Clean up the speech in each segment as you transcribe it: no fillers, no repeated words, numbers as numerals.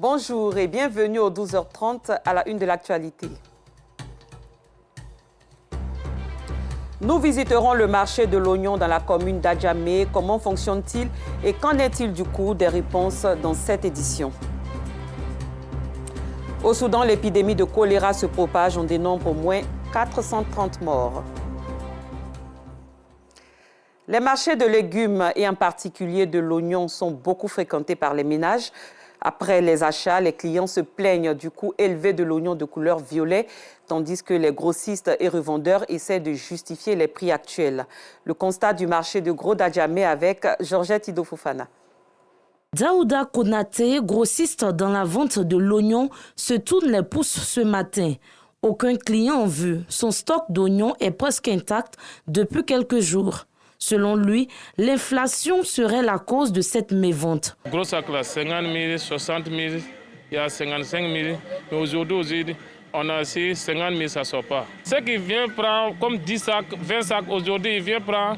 Bonjour et bienvenue au 12h30 à la une de l'actualité. Nous visiterons le marché de l'oignon dans la commune d'Adjamé. Comment fonctionne-t-il et qu'en est-il du coût des réponses dans cette édition? Au Soudan, l'épidémie de choléra se propage. On dénombre au moins 430 morts. Les marchés de légumes et en particulier de l'oignon sont beaucoup fréquentés par les ménages. Après les achats, les clients se plaignent du coût élevé de l'oignon de couleur violet, tandis que les grossistes et revendeurs essaient de justifier les prix actuels. Le constat du marché de gros d'Adjamé avec Georgette Idofofana. Daouda Konaté, grossiste dans la vente de l'oignon, se tourne les pouces ce matin. Aucun client en vue. Son stock d'oignons est presque intact depuis quelques jours. Selon lui, l'inflation serait la cause de cette mévente. Gros sac là, 50 000, 60 000, il y a 55 000. Mais aujourd'hui, on a aussi 50 000, ça ne sort pas. Ceux qui viennent prendre comme 10 sacs, 20 sacs, aujourd'hui, ils viennent prendre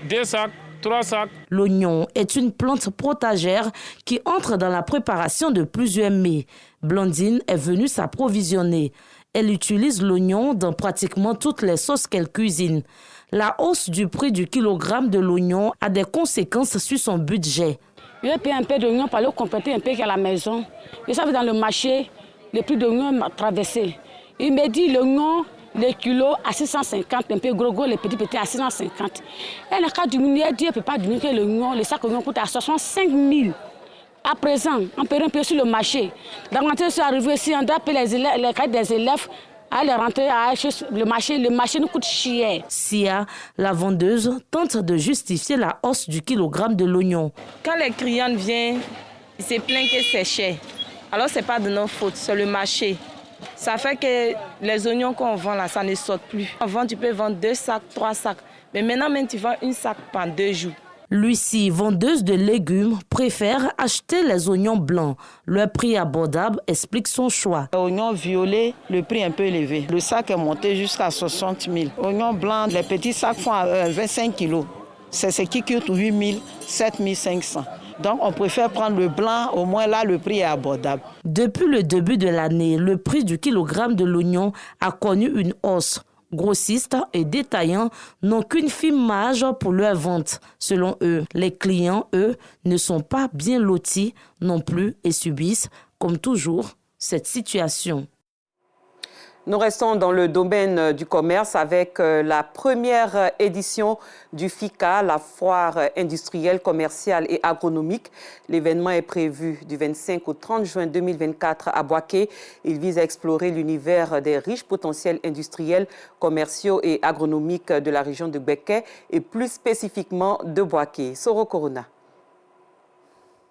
2 sacs, 3 sacs. L'oignon est une plante protagère qui entre dans la préparation de plusieurs mets. Blandine est venue s'approvisionner. Elle utilise l'oignon dans pratiquement toutes les sauces qu'elle cuisine. La hausse du prix du kilogramme de l'oignon a des conséquences sur son budget. Je paye un peu d'oignon pour aller compléter un peu à la maison. Et ça, dans le marché, le prix de l'oignon m'a traversé. Il me dit l'oignon, les kilos à 650, un peu gros, les petits à 650. Et le cas du diminuer, elle dit qu'elle ne peut pas diminuer l'oignon, le sac d'oignon coûte à 65 000. À présent, on peut un peu sur le marché. Dans le marché, arrivé ici, on doit payer les cahiers des élèves. À les rentrer à le marché nous coûte cher. Sia, la vendeuse, tente de justifier la hausse du kilogramme de l'oignon. Quand les clients viennent, ils se plaignent que c'est cher. Alors ce n'est pas de notre faute, c'est le marché. Ça fait que les oignons qu'on vend là, ça ne sort plus. Avant, tu peux vendre 2 sacs, 3 sacs. Mais maintenant, même, tu vends un sac pendant 2 jours. Lucie, vendeuse de légumes, préfère acheter les oignons blancs. Leur prix abordable explique son choix. Oignons violets, le prix est un peu élevé. Le sac est monté jusqu'à 60 000. Oignons blancs, les petits sacs font 25 kilos. C'est ce qui coûte 8 000, 7 500. Donc on préfère prendre le blanc, au moins là le prix est abordable. Depuis le début de l'année, le prix du kilogramme de l'oignon a connu une hausse. Grossistes et détaillants n'ont qu'une fine marge pour leur vente. Selon eux, les clients, eux, ne sont pas bien lotis non plus et subissent, comme toujours, cette situation. Nous restons dans le domaine du commerce avec la première édition du FICA, la foire industrielle, commerciale et agronomique. L'événement est prévu du 25 au 30 juin 2024 à Boaké. Il vise à explorer l'univers des riches potentiels industriels, commerciaux et agronomiques de la région de Gbeke et plus spécifiquement de Boaké. Soro Corona.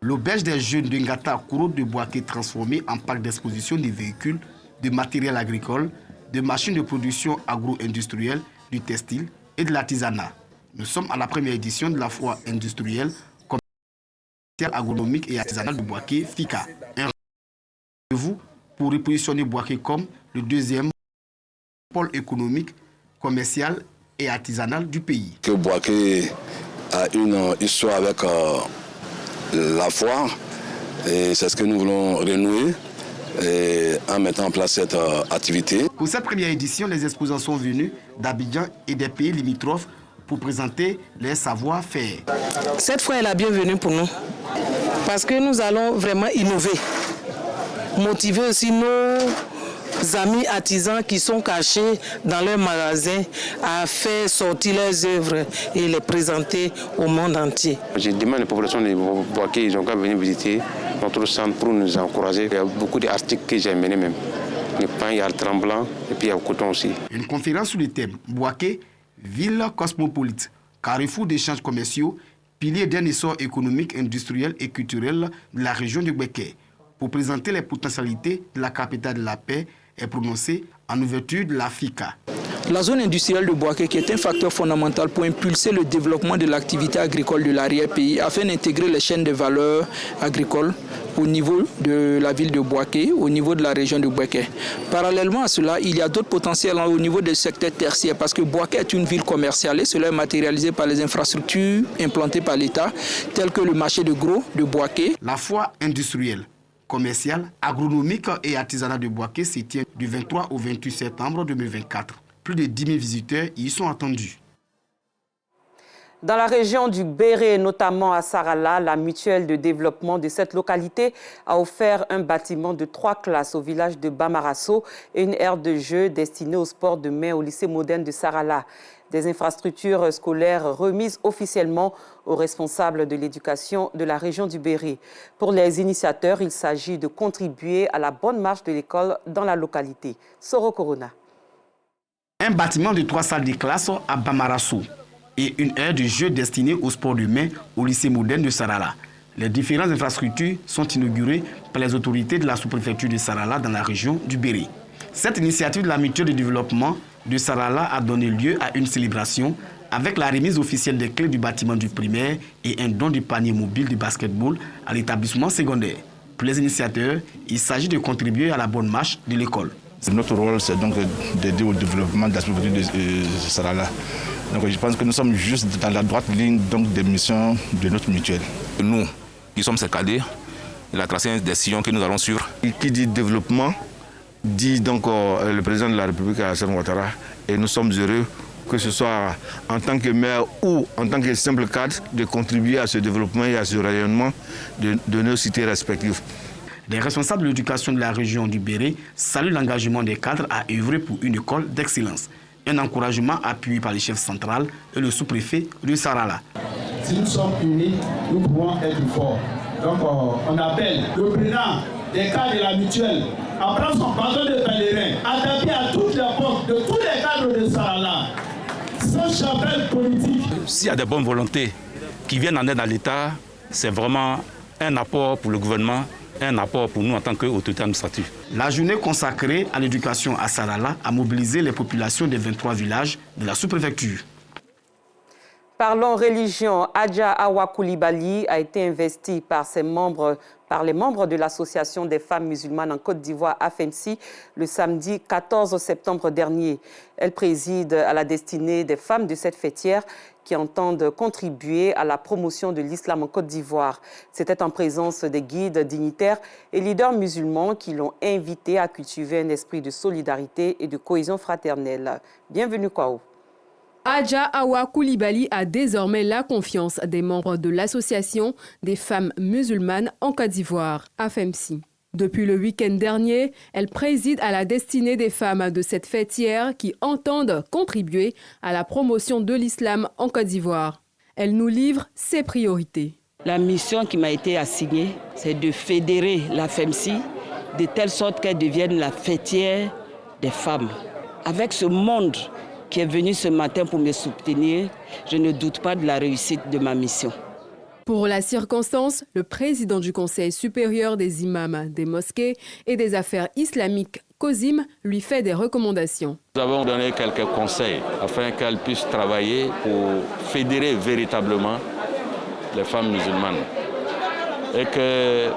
L'auberge des jeunes de Ngata Kouro de Boaké transformée en parc d'exposition des véhicules, de matériel agricole, de machines de production agro-industrielle, du textile et de l'artisanat. Nous sommes à la première édition de la foire industrielle, commerciale, agronomique et artisanale de Boaké, FICA. Un rendez-vous pour repositionner Boaké comme le deuxième pôle économique, commercial et artisanal du pays. Que Boaké a une histoire avec la foire et c'est ce que nous voulons renouer. Et en mettant en place cette activité. Pour cette première édition, les exposants sont venus d'Abidjan et des pays limitrophes pour présenter leur savoir-faire. Cette fois est la bienvenue pour nous parce que nous allons vraiment innover, motiver aussi nos amis artisans qui sont cachés dans leurs magasins à faire sortir leurs œuvres et les présenter au monde entier. Je demande aux populations de Boaké, ils ont qu'à venir visiter notre centre pour nous encourager. Il y a beaucoup d'articles que j'ai amenés même. Le pain, il y a le tremblant et puis il y a le coton aussi. Une conférence sur le thème Boaké, ville cosmopolite, carrefour d'échanges commerciaux, pilier d'un essor économique, industriel et culturel de la région de Gbeke. Pour présenter les potentialités de la capitale de la paix, est prononcée en ouverture de la FICA. La zone industrielle de Boaké, qui est un facteur fondamental pour impulser le développement de l'activité agricole de l'arrière-pays, afin d'intégrer les chaînes de valeur agricoles au niveau de la ville de Boaké, au niveau de la région de Gbeke. Parallèlement à cela, il y a d'autres potentiels au niveau du secteur tertiaire, parce que Boaké est une ville commerciale et cela est matérialisé par les infrastructures implantées par l'État, telles que le marché de gros de Boaké. La foire industrielle, commercial, agronomique et artisanal de Bouaké se tient du 23 au 28 septembre 2024. Plus de 10 000 visiteurs y sont attendus. Dans la région du Béré, notamment à Sarala, la mutuelle de développement de cette localité a offert un bâtiment de 3 classes au village de Bamarasso et une aire de jeu destinée au sport de main au lycée moderne de Sarala. Des infrastructures scolaires remises officiellement aux responsables de l'éducation de la région du Béré. Pour les initiateurs, il s'agit de contribuer à la bonne marche de l'école dans la localité. Soro Corona. Un bâtiment de 3 salles de classe à Bamarasso et une aire de jeu destinée au sport de main au lycée moderne de Sarala. Les différentes infrastructures sont inaugurées par les autorités de la sous-préfecture de Sarala dans la région du Béré. Cette initiative de la mutuelle de développement de Sarala a donné lieu à une célébration avec la remise officielle des clés du bâtiment du primaire et un don de panier mobile de basketball à l'établissement secondaire. Pour les initiateurs, il s'agit de contribuer à la bonne marche de l'école. Notre rôle, c'est donc d'aider au développement de la sous-préfecture de Sarala. Donc je pense que nous sommes juste dans la droite ligne donc, des missions de notre mutuelle. Nous, qui sommes ces cadets, il a tracé des sillons que nous allons suivre. Qui dit développement, dit donc le président de la République, Alassane Ouattara, et nous sommes heureux que ce soit en tant que maire ou en tant que simple cadre, de contribuer à ce développement et à ce rayonnement de nos cités respectives. Les responsables de l'éducation de la région du Béré saluent l'engagement des cadres à œuvrer pour une école d'excellence. Un encouragement appuyé par le chef central et le sous-préfet de Sarala. Si nous sommes unis, nous pouvons être forts. Donc on appelle le président des cadres de la mutuelle à prendre son bâton de pèlerin, à taper à toutes les portes de tous les cadres de Sarala, sans chapelle politique. S'il y a des bonnes volontés qui viennent en aide à l'État, c'est vraiment un apport pour le gouvernement, un apport pour nous en tant qu'autorité administrative. La journée consacrée à l'éducation à Sarala a mobilisé les populations des 23 villages de la sous-préfecture. Parlons religion. Adja Awa Koulibaly a été investie par les membres de l'Association des femmes musulmanes en Côte d'Ivoire, AFEMSI, le samedi 14 septembre dernier. Elle préside à la destinée des femmes de cette fêtière qui entendent contribuer à la promotion de l'islam en Côte d'Ivoire. C'était en présence des guides dignitaires et leaders musulmans qui l'ont invité à cultiver un esprit de solidarité et de cohésion fraternelle. Bienvenue, Kwao. Adja Awa Koulibaly a désormais la confiance des membres de l'Association des femmes musulmanes en Côte d'Ivoire, AFEMSI. Depuis le week-end dernier, elle préside à la destinée des femmes de cette fêtière qui entendent contribuer à la promotion de l'islam en Côte d'Ivoire. Elle nous livre ses priorités. La mission qui m'a été assignée, c'est de fédérer l'AFEMSI de telle sorte qu'elle devienne la fêtière des femmes. Avec ce monde qui est venu ce matin pour me soutenir, je ne doute pas de la réussite de ma mission. Pour la circonstance, le président du Conseil supérieur des imams des mosquées et des affaires islamiques, COSIM, lui fait des recommandations. Nous avons donné quelques conseils afin qu'elle puisse travailler pour fédérer véritablement les femmes musulmanes et que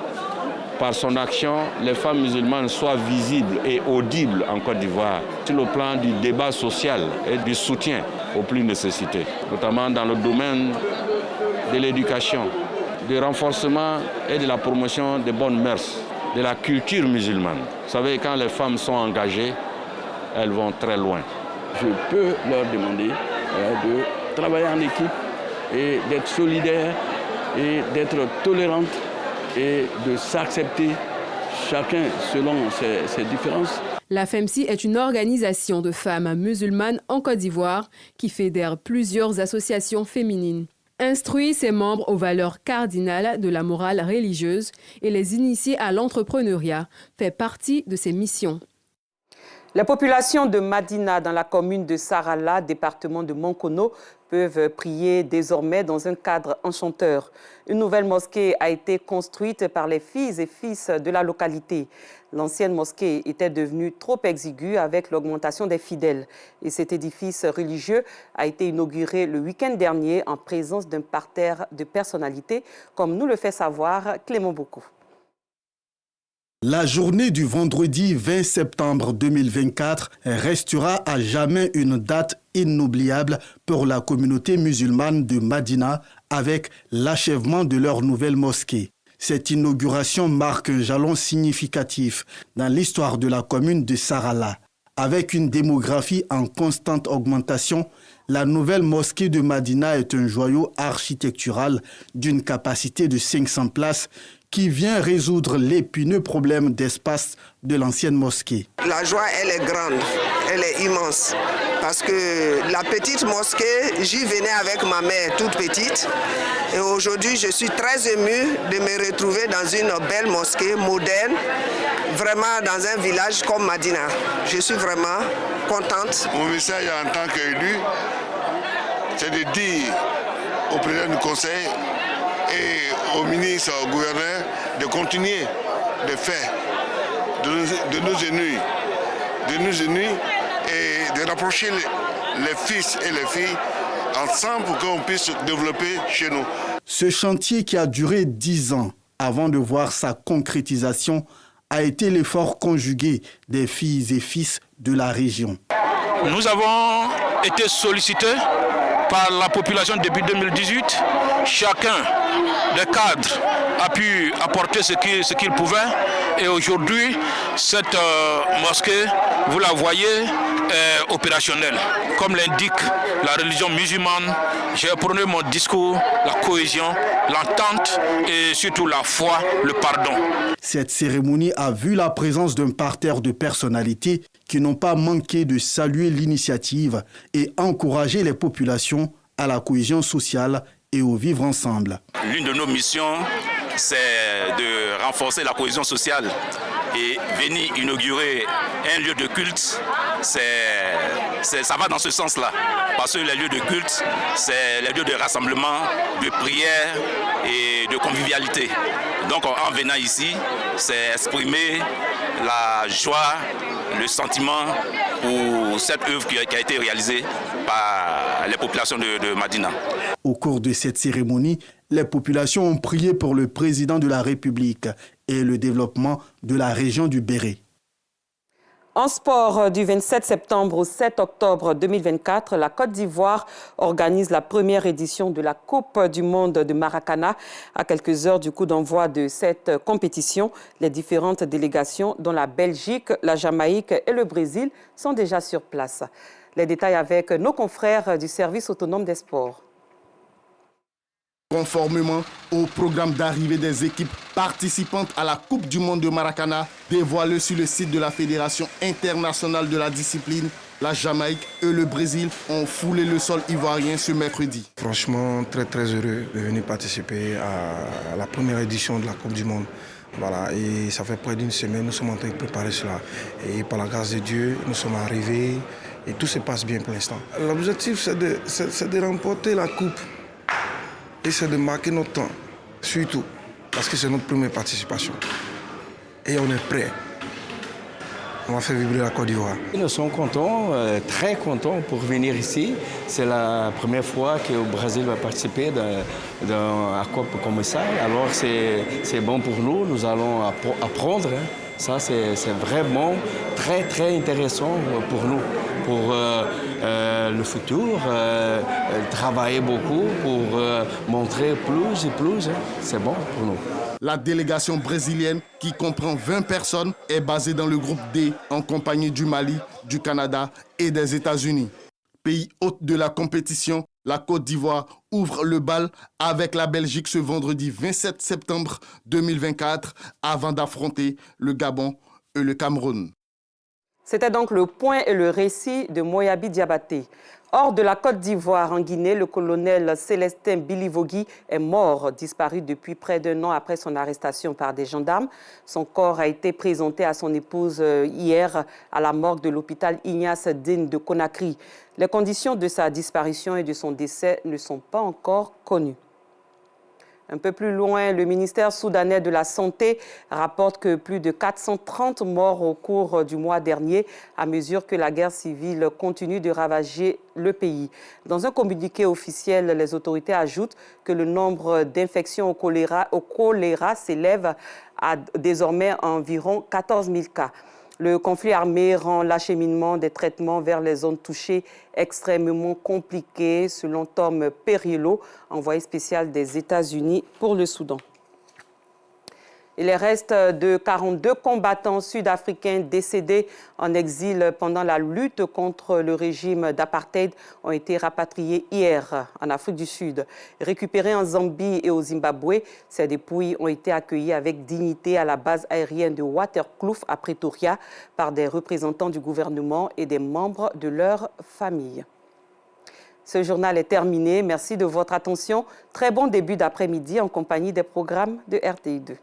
par son action, les femmes musulmanes soient visibles et audibles en Côte d'Ivoire sur le plan du débat social et du soutien aux plus nécessités, notamment dans le domaine de l'éducation, du renforcement et de la promotion des bonnes mœurs, de la culture musulmane. Vous savez, quand les femmes sont engagées, elles vont très loin. Je peux leur demander de travailler en équipe et d'être solidaires et d'être tolérantes et de s'accepter chacun selon ses différences. L'AFEMSI est une organisation de femmes musulmanes en Côte d'Ivoire qui fédère plusieurs associations féminines, instruit ses membres aux valeurs cardinales de la morale religieuse et les initier à l'entrepreneuriat fait partie de ses missions. Les populations de Madina, dans la commune de Sarala, département de Mankono, peuvent prier désormais dans un cadre enchanteur. Une nouvelle mosquée a été construite par les filles et fils de la localité. L'ancienne mosquée était devenue trop exiguë avec l'augmentation des fidèles. Et cet édifice religieux a été inauguré le week-end dernier en présence d'un parterre de personnalités, comme nous le fait savoir Clément Boukou. La journée du vendredi 20 septembre 2024 restera à jamais une date inoubliable pour la communauté musulmane de Madina avec l'achèvement de leur nouvelle mosquée. Cette inauguration marque un jalon significatif dans l'histoire de la commune de Sarala. Avec une démographie en constante augmentation, la nouvelle mosquée de Madina est un joyau architectural d'une capacité de 500 places qui vient résoudre l'épineux problème d'espace de l'ancienne mosquée. La joie, elle est grande, elle est immense. Parce que la petite mosquée, j'y venais avec ma mère toute petite. Et aujourd'hui, je suis très émue de me retrouver dans une belle mosquée moderne, vraiment dans un village comme Madina. Je suis vraiment contente. Mon message en tant qu'élu, c'est de dire au président du conseil et au ministre, au gouverneur, de continuer de faire, de nous unir et de rapprocher les fils et les filles ensemble pour qu'on puisse développer chez nous. Ce chantier qui a duré 10 ans avant de voir sa concrétisation a été l'effort conjugué des filles et fils de la région. Nous avons été sollicités par la population depuis 2018. Chacun des cadres a pu apporter ce qu'il pouvait. Et aujourd'hui, cette mosquée, vous la voyez, est opérationnelle. Comme l'indique la religion musulmane, j'ai prôné mon discours, la cohésion, l'entente et surtout la foi, le pardon. Cette cérémonie a vu la présence d'un parterre de personnalités qui n'ont pas manqué de saluer l'initiative et encourager les populations à la cohésion sociale et au vivre ensemble. L'une de nos missions, c'est de renforcer la cohésion sociale et venir inaugurer un lieu de culte. Ça va dans ce sens-là, parce que les lieux de culte, c'est les lieux de rassemblement, de prière et de convivialité. Donc en venant ici, c'est exprimer la joie, le sentiment pour cette œuvre qui a été réalisée par les populations de Madina. Au cours de cette cérémonie, les populations ont prié pour le président de la République et le développement de la région du Béret. En sport, du 27 septembre au 7 octobre 2024, la Côte d'Ivoire organise la première édition de la Coupe du monde de Maracana. À quelques heures du coup d'envoi de cette compétition, les différentes délégations, dont la Belgique, la Jamaïque et le Brésil, sont déjà sur place. Les détails avec nos confrères du service autonome des sports. Conformément au programme d'arrivée des équipes participantes à la Coupe du monde de Maracana, dévoilé sur le site de la Fédération internationale de la discipline, la Jamaïque et le Brésil ont foulé le sol ivoirien ce mercredi. Franchement, très heureux de venir participer à la première édition de la Coupe du monde. Voilà, et ça fait près d'une semaine, nous sommes en train de préparer cela. Et par la grâce de Dieu, nous sommes arrivés et tout se passe bien pour l'instant. L'objectif, c'est de remporter la Coupe. Et c'est de marquer notre temps, surtout, parce que c'est notre première participation. Et on est prêts. On va faire vibrer la Côte d'Ivoire. Nous sommes contents, très contents pour venir ici. C'est la première fois que le Brésil va participer dans un coupe comme ça. Alors c'est bon pour nous, nous allons apprendre. Ça, c'est vraiment très intéressant pour nous, pour le futur, travailler beaucoup pour montrer plus et plus. C'est bon pour nous. La délégation brésilienne, qui comprend 20 personnes, est basée dans le groupe D en compagnie du Mali, du Canada et des États-Unis. Pays hôte de la compétition, la Côte d'Ivoire ouvre le bal avec la Belgique ce vendredi 27 septembre 2024 avant d'affronter le Gabon et le Cameroun. C'était donc le point et le récit de Moyabi Diabaté. Hors de la Côte d'Ivoire, en Guinée, le colonel Célestin Bilivogui est mort, disparu depuis près d'un an après son arrestation par des gendarmes. Son corps a été présenté à son épouse hier à la morgue de l'hôpital Ignace Dine de Conakry. Les conditions de sa disparition et de son décès ne sont pas encore connues. Un peu plus loin, le ministère soudanais de la Santé rapporte que plus de 430 morts au cours du mois dernier, à mesure que la guerre civile continue de ravager le pays. Dans un communiqué officiel, les autorités ajoutent que le nombre d'infections au choléra s'élève à désormais environ 14 000 cas. Le conflit armé rend l'acheminement des traitements vers les zones touchées extrêmement compliqué, selon Tom Perillo, envoyé spécial des États-Unis pour le Soudan. Et les restes de 42 combattants sud-africains décédés en exil pendant la lutte contre le régime d'apartheid ont été rapatriés hier en Afrique du Sud. Récupérés en Zambie et au Zimbabwe, ces dépouilles ont été accueillies avec dignité à la base aérienne de Waterkloof à Pretoria par des représentants du gouvernement et des membres de leur famille. Ce journal est terminé. Merci de votre attention. Très bon début d'après-midi en compagnie des programmes de RTI2.